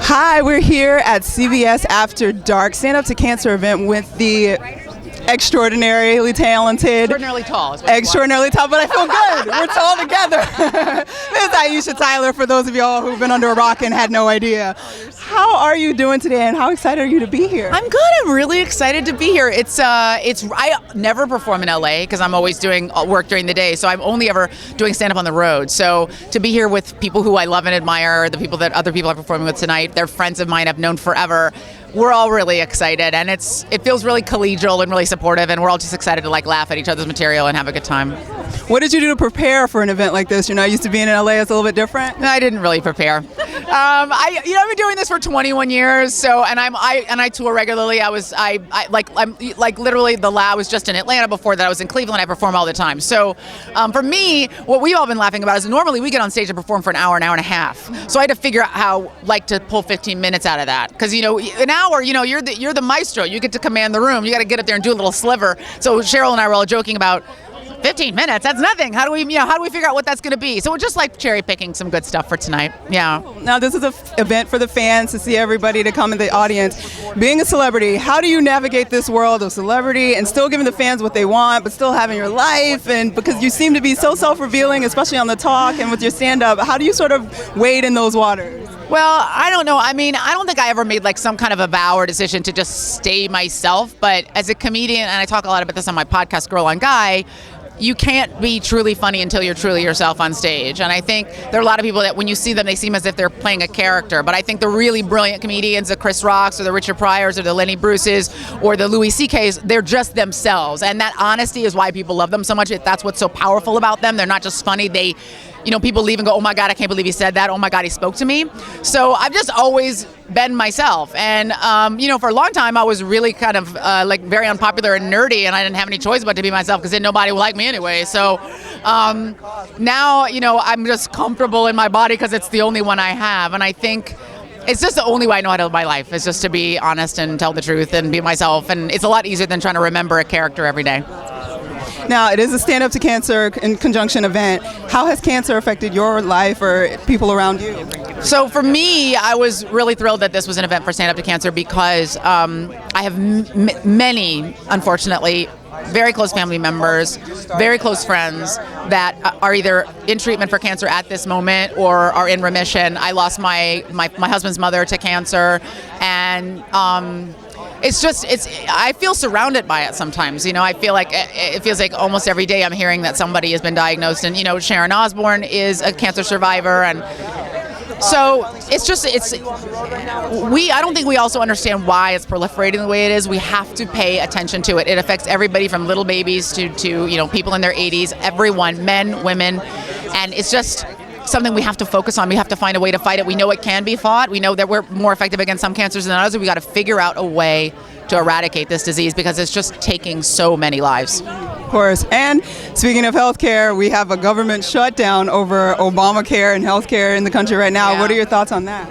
Hi, we're here at CBS After Dark Stand Up to Cancer event with the extraordinarily talented, extraordinarily tall, but I feel good. We're tall together. This is Aisha Tyler, for those of y'all who've been under a rock and had no idea. How are you doing today, and how excited are you to be here? I'm good. I'm really excited to be here. I never perform in LA because I'm always doing work during the day, so I'm only ever doing stand up on the road. So to be here with people who I love and admire, the people that other people are performing with tonight, they're friends of mine I've known forever. We're all really excited, and it feels really collegial and really supportive, and we're all just excited to laugh at each other's material and have a good time. What did you do to prepare for an event like this? You're not used to being in LA. It's a little bit different. No, I didn't really prepare. I've been doing this for 21 years, so and I tour regularly. I was literally I was just in Atlanta before that. I was in Cleveland. I perform all the time. So for me, what we've all been laughing about is normally we get on stage and perform for an hour and a half. So I had to figure out how to pull 15 minutes out of that, because an hour, you're the maestro. You get to command the room. You got to get up there and do a little sliver. So Cheryl and I were all joking about 15 minutes, that's nothing. How do we figure out what that's going to be? So we're just cherry picking some good stuff for tonight. Yeah. Now this is an event for the fans, to see everybody, to come in the audience. Being a celebrity, how do you navigate this world of celebrity and still giving the fans what they want, but still having your life? And because you seem to be so self-revealing, especially on the talk and with your stand-up, how do you sort of wade in those waters? Well, I don't know. I mean, I don't think I ever made some kind of a vow or decision to just stay myself. But as a comedian, and I talk a lot about this on my podcast, Girl on Guy, you can't be truly funny until you're truly yourself on stage. And I think there are a lot of people that when you see them, they seem as if they're playing a character. But I think the really brilliant comedians, the Chris Rocks or the Richard Pryors or the Lenny Bruces or the Louis C.K.'s, they're just themselves. And that honesty is why people love them so much. That's what's so powerful about them. They're not just funny. People leave and go, oh my God, I can't believe he said that. Oh my God, he spoke to me. So I've just always been myself. And, for a long time, I was really kind of very unpopular and nerdy, and I didn't have any choice but to be myself because then nobody would like me anyway. So now, I'm just comfortable in my body because it's the only one I have. And I think it's just the only way I know how to live my life, is just to be honest and tell the truth and be myself. And it's a lot easier than trying to remember a character every day. Now, it is a Stand Up to Cancer in conjunction event. How has cancer affected your life or people around you? So for me, I was really thrilled that this was an event for Stand Up to Cancer because I have many, unfortunately, very close family members, very close friends that are either in treatment for cancer at this moment or are in remission. I lost my husband's mother to cancer, and I feel surrounded by it sometimes. I feel like it feels like almost every day I'm hearing that somebody has been diagnosed, and Sharon Osbourne is a cancer survivor, and so I don't think we also understand why it's proliferating the way it is. We have to pay attention to it. It affects everybody from little babies to people in their 80s, everyone, men, women, and it's just something we have to focus on. We have to find a way to fight it. We know it can be fought. We know that we're more effective against some cancers than others. We got to figure out a way to eradicate this disease because it's just taking so many lives. Of course. And speaking of healthcare, we have a government shutdown over Obamacare and healthcare in the country right now. Yeah. What are your thoughts on that?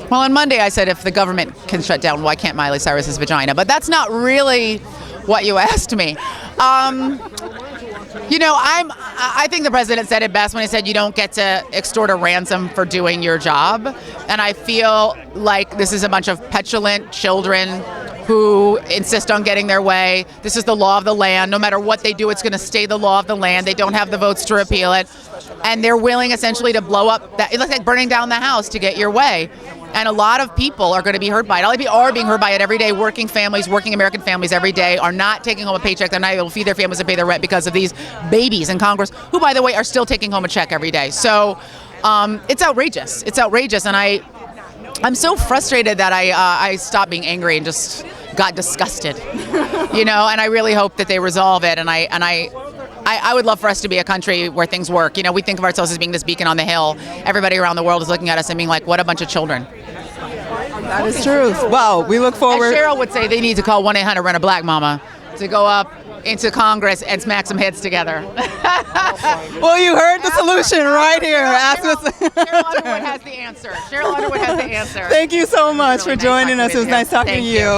Well, on Monday I said if the government can shut down, why can't Miley Cyrus's vagina? But that's not really what you asked me. I think the president said it best when he said you don't get to extort a ransom for doing your job. And I feel like this is a bunch of petulant children who insist on getting their way. This is the law of the land. No matter what they do, it's going to stay the law of the land. They don't have the votes to repeal it. And they're willing essentially to blow up that. It looks like burning down the house to get your way. And a lot of people are going to be hurt by it. A lot of people are being hurt by it every day. Working American families every day are not taking home a paycheck. They're not able to feed their families and pay their rent because of these babies in Congress, who, by the way, are still taking home a check every day. So it's outrageous. It's outrageous. And I'm so frustrated that I stopped being angry and just got disgusted, and I really hope that they resolve it. And I would love for us to be a country where things work. We think of ourselves as being this beacon on the hill. Everybody around the world is looking at us and being like, what a bunch of children. That is true. Well, we look forward. As Cheryl would say, they need to call 1-800-RENT-A-BLACK-MAMA to go up into Congress and smack some heads together. Well, you heard the solution right here. Cheryl Underwood has the answer. Thank you so much for joining us. It was nice talking to you.